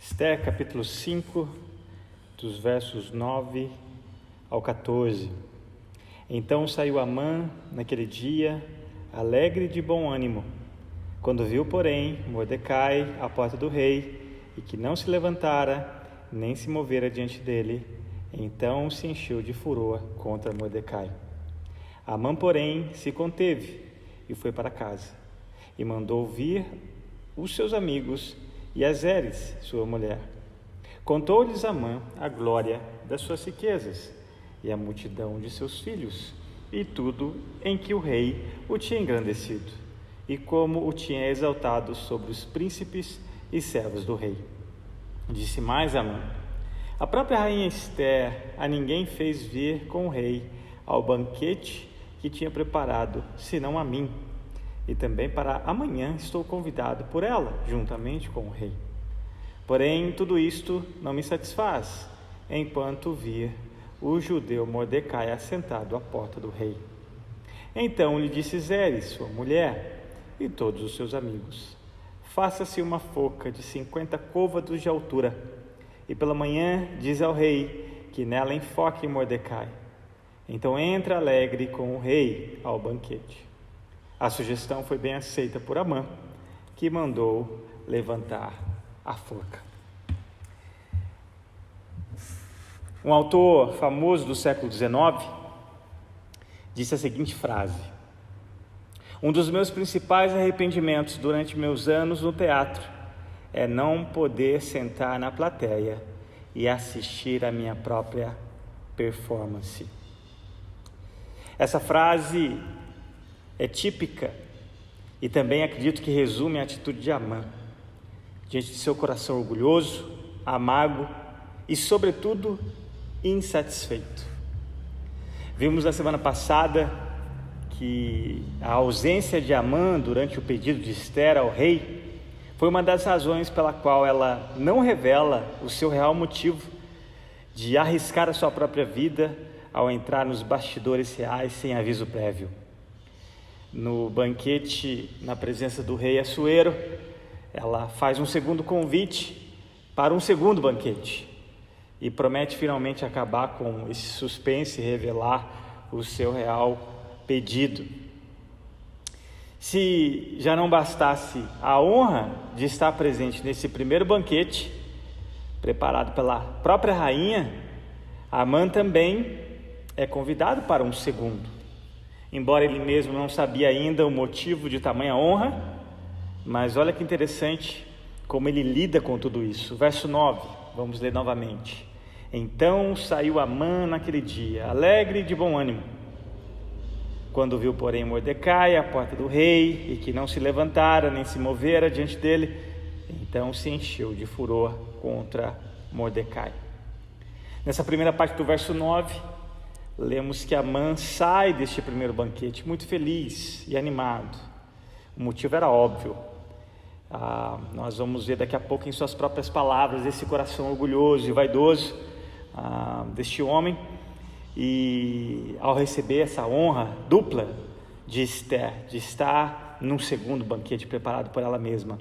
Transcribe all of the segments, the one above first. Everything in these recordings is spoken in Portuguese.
Esther, capítulo 5, dos versos 9 ao 14. Então saiu Amã naquele dia, alegre e de bom ânimo, quando viu, porém, Mordecai à porta do rei, e que não se levantara, nem se movera diante dele, então se encheu de furor contra Mordecai. Amã, porém, se conteve e foi para casa, e mandou vir os seus amigos e a Zeres, sua mulher. Contou-lhes Amã a glória das suas riquezas e a multidão de seus filhos, e tudo em que o rei o tinha engrandecido, e como o tinha exaltado sobre os príncipes e servos do rei. Disse mais Amã: a própria rainha Esther a ninguém fez vir com o rei ao banquete que tinha preparado, senão a mim. E também para amanhã estou convidado por ela, juntamente com o rei. Porém, tudo isto não me satisfaz, enquanto vir o judeu Mordecai assentado à porta do rei. Então lhe disse Zeres, sua mulher, e todos os seus amigos: faça-se uma forca de 50 côvados de altura, e pela manhã diz ao rei que nela enfoque Mordecai. Então entra alegre com o rei ao banquete. A sugestão foi bem aceita por Amã, que mandou levantar a forca. Um autor famoso do século XIX disse a seguinte frase: um dos meus principais arrependimentos durante meus anos no teatro é não poder sentar na plateia e assistir à minha própria performance. Essa frase é típica e também acredito que resume a atitude de Amã, diante de seu coração orgulhoso, amargo e, sobretudo, insatisfeito. Vimos na semana passada que a ausência de Amã durante o pedido de Esther ao rei foi uma das razões pela qual ela não revela o seu real motivo de arriscar a sua própria vida ao entrar nos bastidores reais sem aviso prévio. No banquete, na presença do rei Assuero, ela faz um segundo convite para um segundo banquete e promete finalmente acabar com esse suspense e revelar o seu real pedido. Se já não bastasse a honra de estar presente nesse primeiro banquete, preparado pela própria rainha, Amã também é convidado para um segundo. Embora ele mesmo não sabia ainda o motivo de tamanha honra, mas olha que interessante como ele lida com tudo isso. Verso 9, vamos ler novamente. Então saiu Amã naquele dia, alegre e de bom ânimo, quando viu, porém, Mordecai à porta do rei, e que não se levantara nem se movera diante dele, então se encheu de furor contra Mordecai. Nessa primeira parte do verso 9, lemos que Amã sai deste primeiro banquete muito feliz e animado. O motivo era óbvio. Nós vamos ver daqui a pouco em suas próprias palavras esse coração orgulhoso e vaidoso deste homem, e ao receber essa honra dupla de Esther, de estar num segundo banquete preparado por ela mesma.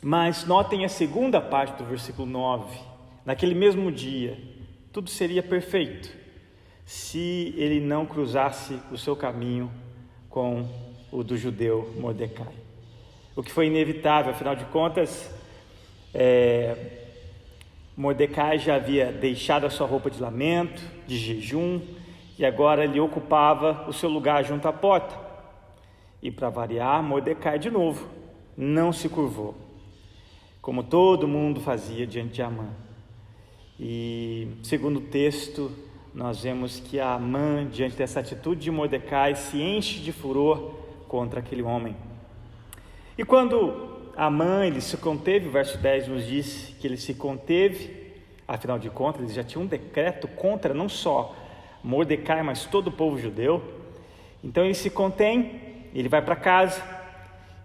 Mas notem a segunda parte do versículo 9. Naquele mesmo dia, tudo seria perfeito se ele não cruzasse o seu caminho com o do judeu Mordecai. O que foi inevitável, afinal de contas, Mordecai já havia deixado a sua roupa de lamento, de jejum, e agora ele ocupava o seu lugar junto à porta. E para variar, Mordecai de novo não se curvou, como todo mundo fazia diante de Amã. E segundo o texto, nós vemos que Amã, diante dessa atitude de Mordecai, se enche de furor contra aquele homem. E quando Amã, ele se conteve, o verso 10 nos diz que ele se conteve, afinal de contas, ele já tinha um decreto contra não só Mordecai, mas todo o povo judeu. Então ele se contém, ele vai para casa,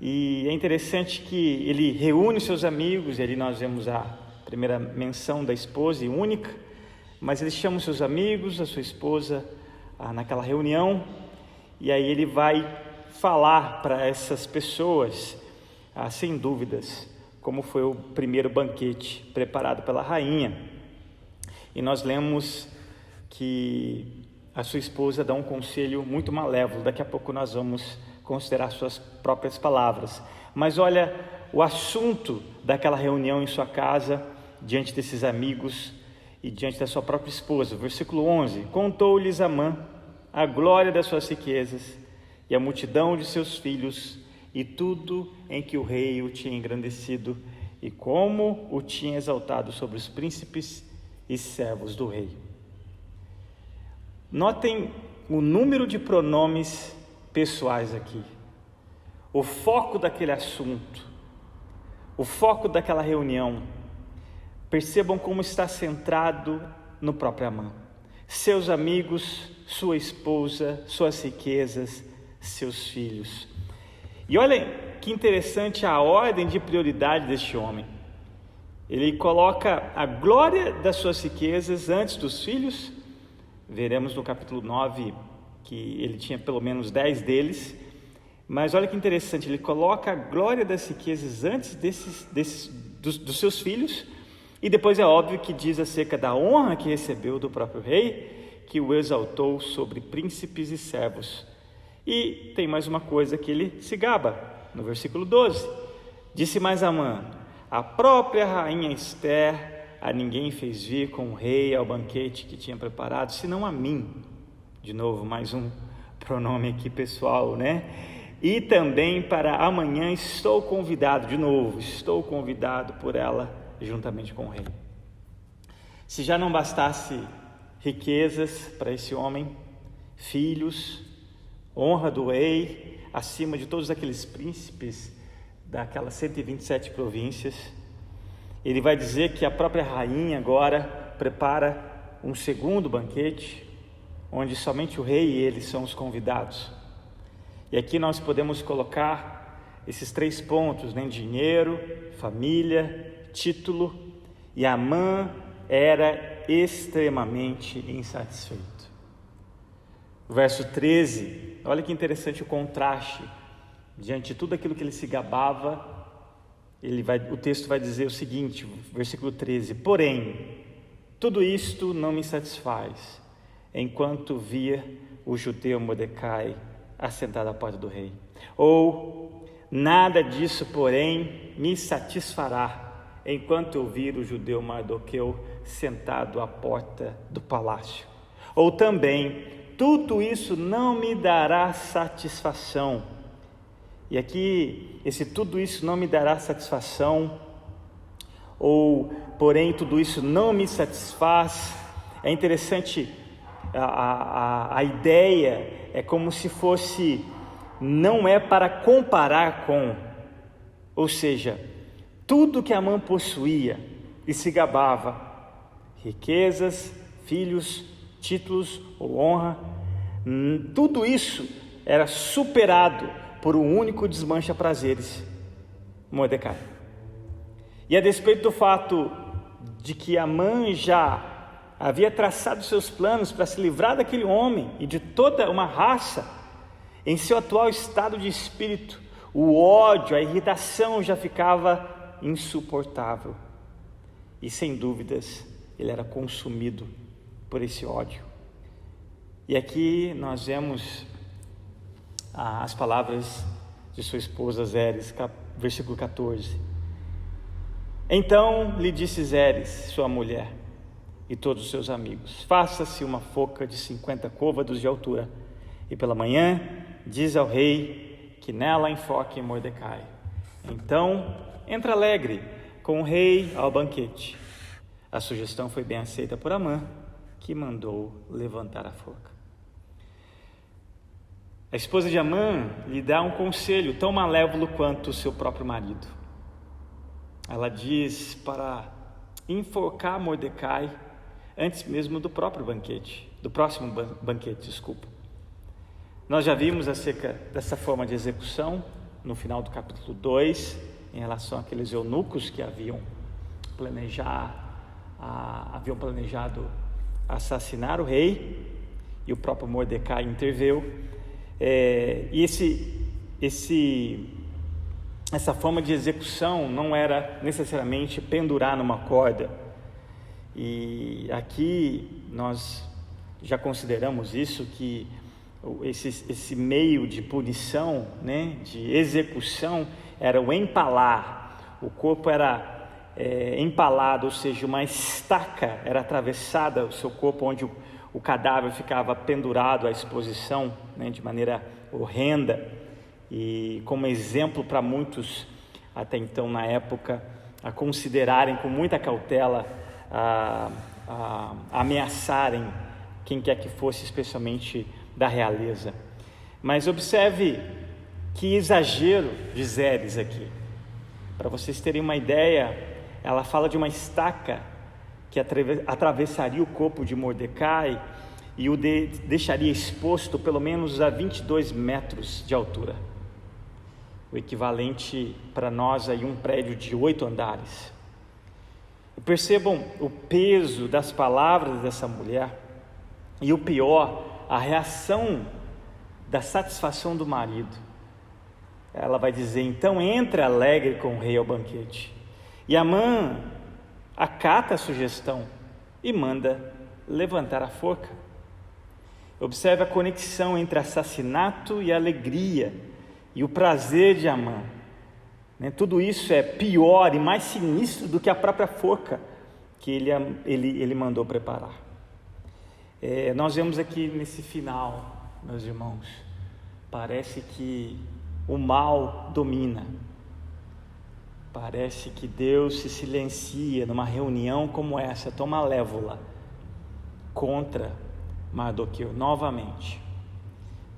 e é interessante que ele reúne seus amigos, e ali nós vemos a primeira menção da esposa e única, mas ele chama os seus amigos, a sua esposa, naquela reunião, e aí ele vai falar para essas pessoas, sem dúvidas, como foi o primeiro banquete preparado pela rainha. E nós lemos que a sua esposa dá um conselho muito malévolo. Daqui a pouco nós vamos considerar suas próprias palavras. Mas olha o assunto daquela reunião em sua casa, diante desses amigos e diante da sua própria esposa. Versículo 11: contou-lhes Amã a glória das suas riquezas e a multidão de seus filhos e tudo em que o rei o tinha engrandecido e como o tinha exaltado sobre os príncipes e servos do rei. Notem o número de pronomes pessoais aqui. O foco daquele assunto, o foco daquela reunião. Percebam como está centrado no próprio Amã. Seus amigos, sua esposa, suas riquezas, seus filhos. E olhem que interessante a ordem de prioridade deste homem. Ele coloca a glória das suas riquezas antes dos filhos. Veremos no capítulo 9 que ele tinha pelo menos 10 deles. Mas olha que interessante, ele coloca a glória das riquezas antes dos seus filhos. E depois é óbvio que diz acerca da honra que recebeu do próprio rei, que o exaltou sobre príncipes e servos. E tem mais uma coisa que ele se gaba, no versículo 12. Disse mais Amã: a própria rainha Ester a ninguém fez vir com o rei ao banquete que tinha preparado, senão a mim. De novo, mais um pronome aqui pessoal, né? E também para amanhã estou convidado, de novo, estou convidado por ela juntamente com o rei. Se já não bastasse riquezas para esse homem, filhos, honra do rei, acima de todos aqueles príncipes daquelas 127 províncias, ele vai dizer que a própria rainha agora prepara um segundo banquete, onde somente o rei e ele são os convidados. E aqui nós podemos colocar esses 3 pontos, né? Dinheiro, família, título. E Amã era extremamente insatisfeito. O verso 13, olha que interessante o contraste. Diante de tudo aquilo que ele se gabava, o texto vai dizer o seguinte, versículo 13: porém, tudo isto não me satisfaz, enquanto via o judeu Mordecai assentado à porta do rei. Ou, nada disso, porém, me satisfará, enquanto eu vir o judeu Mardoqueu sentado à porta do palácio. Ou também, tudo isso não me dará satisfação. E aqui, tudo isso não me dará satisfação, ou, porém, tudo isso não me satisfaz. É interessante, a ideia é como se fosse, não é para comparar com, ou seja, tudo que Amã possuía e se gabava, riquezas, filhos, títulos ou honra, tudo isso era superado por um único desmancha-prazeres, Mordecai. E a despeito do fato de que Amã já havia traçado seus planos para se livrar daquele homem e de toda uma raça, em seu atual estado de espírito, o ódio, a irritação já ficava insuportável. E sem dúvidas, ele era consumido por esse ódio. E aqui nós vemos as palavras de sua esposa Zeres, versículo 14. Então lhe disse Zeres, sua mulher, e todos os seus amigos: faça-se uma foca de 50 côvados de altura, e pela manhã diz ao rei que nela enfoque Mordecai. Então entra alegre com o rei ao banquete. A sugestão foi bem aceita por Amã, que mandou levantar a foca. A esposa de Amã lhe dá um conselho tão malévolo quanto o seu próprio marido. Ela diz para enforcar Mordecai antes mesmo do próprio banquete, do próximo banquete, desculpa. Nós já vimos acerca dessa forma de execução no final do capítulo 2, em relação àqueles eunucos que haviam planejado assassinar o rei, e o próprio Mordecai interveio. E essa forma de execução não era necessariamente pendurar numa corda. E aqui nós já consideramos isso, que esse meio de punição, né, de execução, era o empalar. O corpo era empalado, ou seja, uma estaca era atravessada o seu corpo, onde o cadáver ficava pendurado à exposição, né, de maneira horrenda, e como exemplo para muitos, até então na época, a considerarem com muita cautela, a ameaçarem quem quer que fosse, especialmente da realeza. Mas observe que exagero de Zeres aqui. Para vocês terem uma ideia, ela fala de uma estaca que atravessaria o corpo de Mordecai e o deixaria exposto pelo menos a 22 metros de altura, o equivalente para nós aí um prédio de 8 andares. E percebam o peso das palavras dessa mulher, e o pior, a reação da satisfação do marido. Ela vai dizer: então entre alegre com o rei ao banquete. E Amã acata a sugestão e manda levantar a forca. Observe a conexão entre assassinato e alegria, e o prazer de Amã. Tudo isso é pior e mais sinistro do que a própria forca que ele mandou preparar. Nós vemos aqui nesse final, meus irmãos, parece que o mal domina. Parece que Deus se silencia numa reunião como essa, tão malévola, contra Mardoqueu novamente.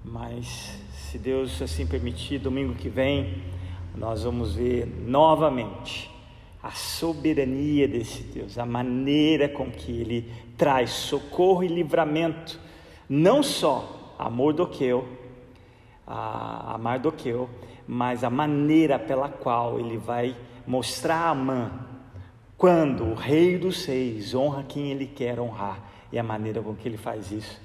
Mas, se Deus assim permitir, domingo que vem, nós vamos ver novamente a soberania desse Deus, a maneira com que Ele traz socorro e livramento, não só a Mardoqueu, mas a maneira pela qual Ele vai mostrar a Amã, quando o Rei dos Reis honra quem Ele quer honrar, e a maneira com que Ele faz isso.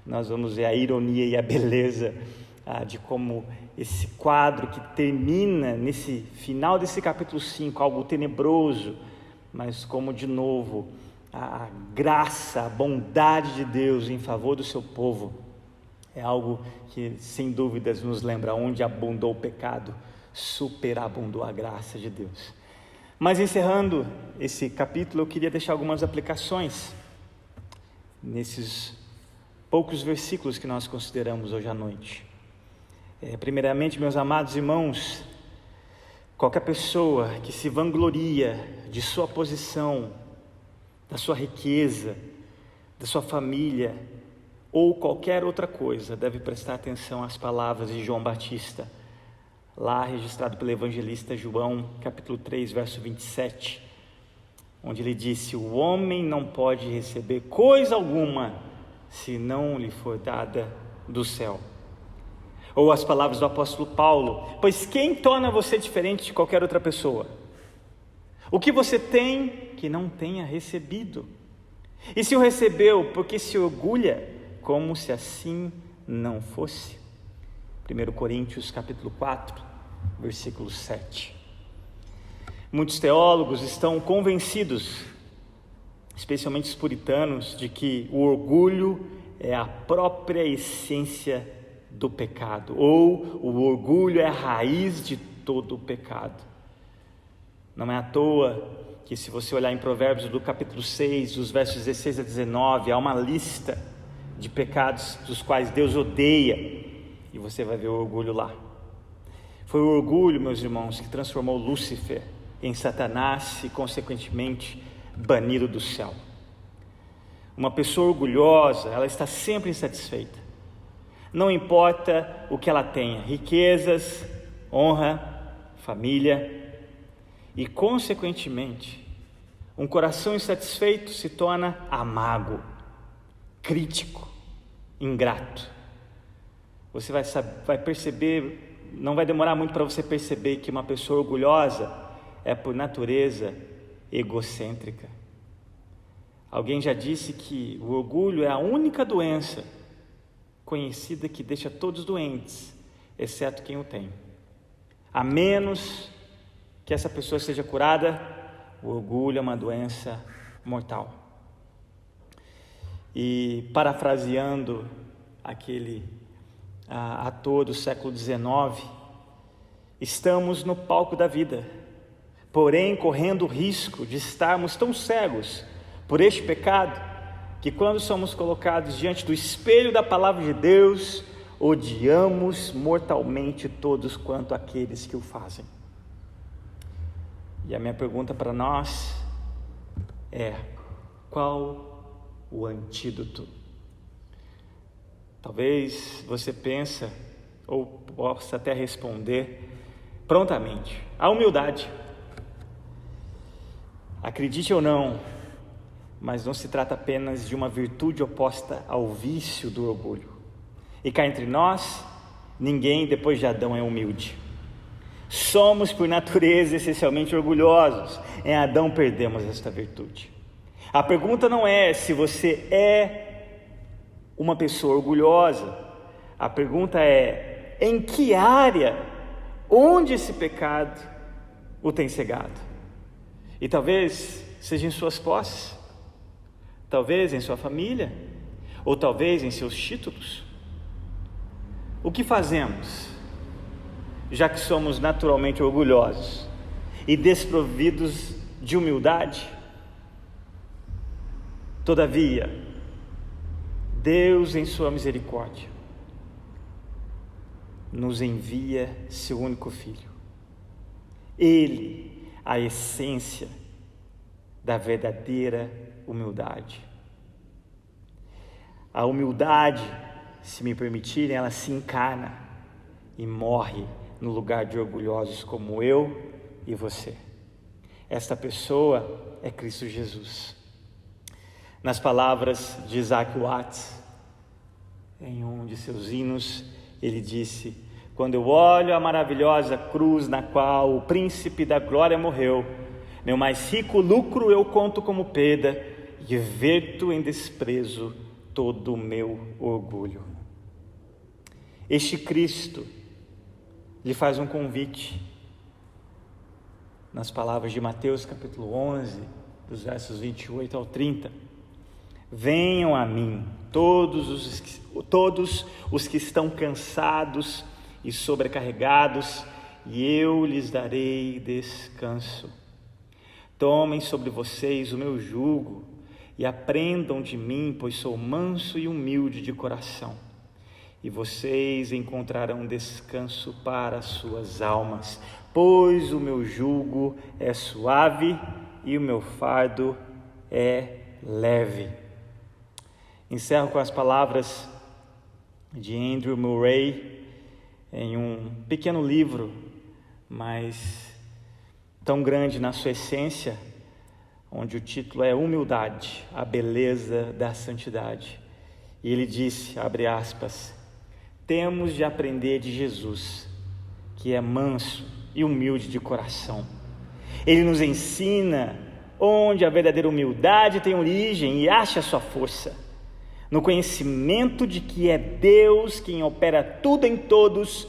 Nós vamos ver a ironia e a beleza de como esse quadro que termina nesse final desse capítulo 5, algo tenebroso, mas como de novo a graça, a bondade de Deus em favor do seu povo, é algo que sem dúvidas nos lembra: onde abundou o pecado, superabundou a graça de Deus. Mas encerrando esse capítulo, eu queria deixar algumas aplicações nesses poucos versículos que nós consideramos hoje à noite. Primeiramente, meus amados irmãos, qualquer pessoa que se vangloria de sua posição, da sua riqueza, da sua família ou qualquer outra coisa, deve prestar atenção às palavras de João Batista, lá registrado pelo evangelista João, capítulo 3, verso 27, onde ele disse: o homem não pode receber coisa alguma se não lhe for dada do céu. Ou as palavras do apóstolo Paulo: pois quem torna você diferente de qualquer outra pessoa? O que você tem que não tenha recebido? E se o recebeu, por que se orgulha como se assim não fosse? 1 Coríntios capítulo 4, versículo 7. Muitos teólogos estão convencidos, especialmente os puritanos, de que o orgulho é a própria essência do pecado, ou o orgulho é a raiz de todo o pecado. Não é à toa que, se você olhar em Provérbios do capítulo 6, dos versos 16 a 19, há uma lista de pecados dos quais Deus odeia, e você vai ver o orgulho lá. Foi o orgulho, meus irmãos, que transformou Lúcifer em Satanás e, consequentemente, banido do céu. Uma pessoa orgulhosa, ela está sempre insatisfeita. Não importa o que ela tenha, riquezas, honra, família, e consequentemente, um coração insatisfeito se torna amargo, crítico, ingrato. Você vai perceber, não vai demorar muito para você perceber que uma pessoa orgulhosa é por natureza egocêntrica. Alguém já disse que o orgulho é a única doença conhecida que deixa todos doentes, exceto quem o tem, a menos que essa pessoa seja curada. O orgulho é uma doença mortal. E parafraseando aquele ator do século XIX, estamos no palco da vida, porém correndo o risco de estarmos tão cegos por este pecado, que quando somos colocados diante do espelho da palavra de Deus, odiamos mortalmente todos quanto aqueles que o fazem. E a minha pergunta para nós é: qual o antídoto? Talvez você pense, ou possa até responder prontamente: a humildade. Acredite ou não, mas não se trata apenas de uma virtude oposta ao vício do orgulho. E cá entre nós, ninguém depois de Adão é humilde. Somos por natureza essencialmente orgulhosos. Em Adão perdemos esta virtude. A pergunta não é se você é uma pessoa orgulhosa. A pergunta é: em que área, onde esse pecado o tem cegado? E talvez seja em suas posses, talvez em sua família, ou talvez em seus títulos. O que fazemos, já que somos naturalmente orgulhosos e desprovidos de humildade? Todavia, Deus, em sua misericórdia, nos envia seu único Filho. Ele, a essência da verdadeira humildade. A humildade, se me permitirem, ela se encarna e morre no lugar de orgulhosos como eu e você. Esta pessoa é Cristo Jesus. Nas palavras de Isaac Watts, em um de seus hinos, ele disse: quando eu olho a maravilhosa cruz na qual o príncipe da glória morreu, meu mais rico lucro eu conto como perda e verto em desprezo todo o meu orgulho. Este Cristo lhe faz um convite, nas palavras de Mateus capítulo 11, dos versos 28 ao 30. Venham a mim todos os que estão cansados e sobrecarregados, e eu lhes darei descanso. Tomem sobre vocês o meu jugo e aprendam de mim, pois sou manso e humilde de coração, e vocês encontrarão descanso para as suas almas, pois o meu jugo é suave e o meu fardo é leve. Encerro com as palavras de Andrew Murray, em um pequeno livro, mas tão grande na sua essência, onde o título é Humildade, a beleza da santidade. E ele disse, abre aspas: temos de aprender de Jesus, que é manso e humilde de coração. Ele nos ensina onde a verdadeira humildade tem origem e acha sua força. No conhecimento de que é Deus quem opera tudo em todos,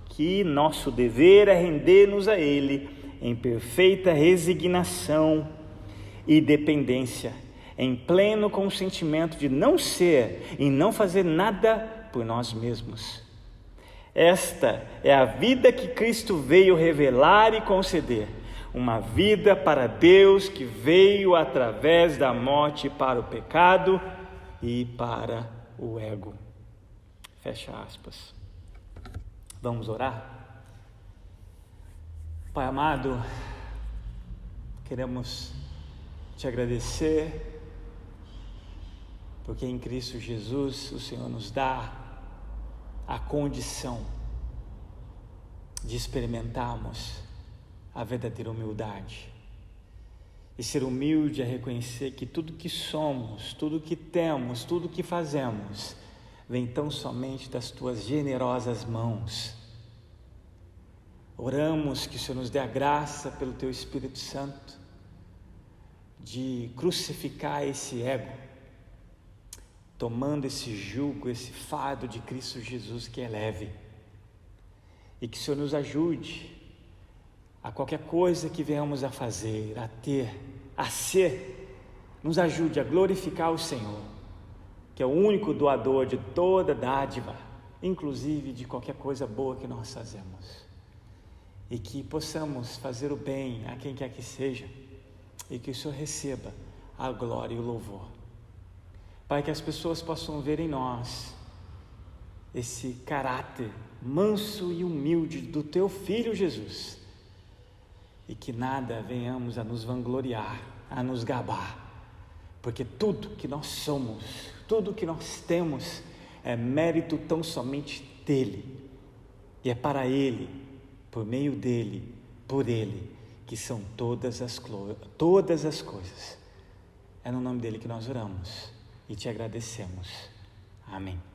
que nosso dever é render-nos a Ele em perfeita resignação e dependência, em pleno consentimento de não ser e não fazer nada por nós mesmos. Esta é a vida que Cristo veio revelar e conceder, uma vida para Deus que veio através da morte para o pecado e para o ego. Fecha aspas. Vamos orar? Pai amado, queremos te agradecer, porque em Cristo Jesus o Senhor nos dá a condição de experimentarmos a verdadeira humildade. E ser humilde é reconhecer que tudo que somos, tudo que temos, tudo que fazemos, vem tão somente das tuas generosas mãos. Oramos que o Senhor nos dê a graça pelo teu Espírito Santo de crucificar esse ego, tomando esse jugo, esse fardo de Cristo Jesus que é leve, e que o Senhor nos ajude a qualquer coisa que venhamos a fazer, a ter, a ser, nos ajude a glorificar o Senhor, que é o único doador de toda dádiva, inclusive de qualquer coisa boa que nós fazemos, e que possamos fazer o bem a quem quer que seja, e que o Senhor receba a glória e o louvor. Pai, que as pessoas possam ver em nós esse caráter manso e humilde do Teu Filho Jesus, e que nada venhamos a nos vangloriar, a nos gabar, porque tudo que nós somos, tudo que nós temos é mérito tão somente dEle, e é para Ele, por meio dEle, por Ele, que são todas as coisas. É no nome dEle que nós oramos e te agradecemos. Amém.